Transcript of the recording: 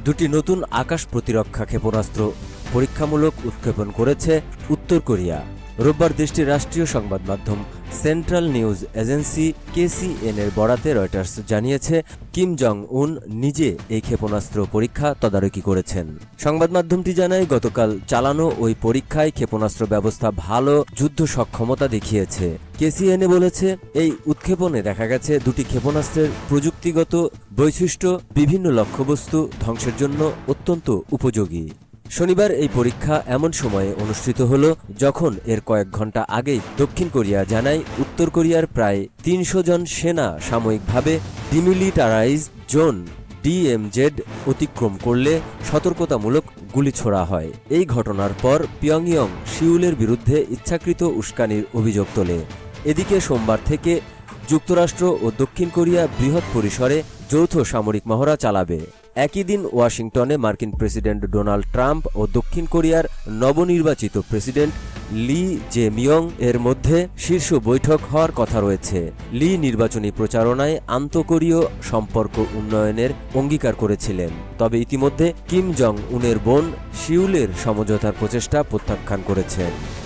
দুটি নতুন আকাশ প্রতিরক্ষা ক্ষেপণাস্ত্র পরীক্ষামূলক উৎক্ষেপণ করেছে উত্তর কোরিয়া। রোববার দেশটির রাষ্ট্রীয় সংবাদ মাধ্যম সেন্ট্রাল নিউজ এজেন্সি KCNA-এর বরাতে রয়টার্স জানিয়েছে, কিম জং উন নিজে এই ক্ষেপণাস্ত্র পরীক্ষা তদারকি করেছেন। সংবাদ মাধ্যমটি জানায়, গতকাল চালানো ওই পরীক্ষায় ক্ষেপণাস্ত্র ব্যবস্থা ভালো যুদ্ধ সক্ষমতা দেখিয়েছে। KCNA বলেছে, এই উৎক্ষেপণে দেখা গেছে দুটি ক্ষেপণাস্ত্রের প্রযুক্তিগত বৈশিষ্ট্য বিভিন্ন লক্ষ্যবস্তু ধ্বংসের জন্য অত্যন্ত উপযোগী। শনিবার এই পরীক্ষা এমন সময়ে অনুষ্ঠিত হল যখন এর কয়েক ঘন্টা আগেই দক্ষিণ কোরিয়া জানায়, উত্তর কোরিয়ার প্রায় ৩০০ জন সেনা সাময়িকভাবে ডিমিলিটারাইজড জোন DMZ অতিক্রম করলে সতর্কতামূলক গুলি ছোড়া হয়। এই ঘটনার পর পিয়ংইয়ং সিউলের বিরুদ্ধে ইচ্ছাকৃত উস্কানির অভিযোগ তোলে। এদিকে সোমবার থেকে যুক্তরাষ্ট্র ও দক্ষিণ কোরিয়া বৃহৎ পরিসরে যৌথ সামরিক মহড়া চালাবে। একই দিন ওয়াশিংটনে মার্কিন প্রেসিডেন্ট ডোনাল্ড ট্রাম্প ও দক্ষিণ কোরিয়ার নবনির্বাচিত প্রেসিডেন্ট লি জে-মিয়ং এর মধ্যে শীর্ষ বৈঠক হওয়ার কথা রয়েছে। লি নির্বাচনী প্রচারণায় আন্তঃকোরীয় সম্পর্ক উন্নয়নের অঙ্গীকার করেছিলেন, তবে ইতিমধ্যে কিম জং উনের বোন সিউলের সমঝোতার প্রচেষ্টা প্রত্যাখ্যান করেছেন।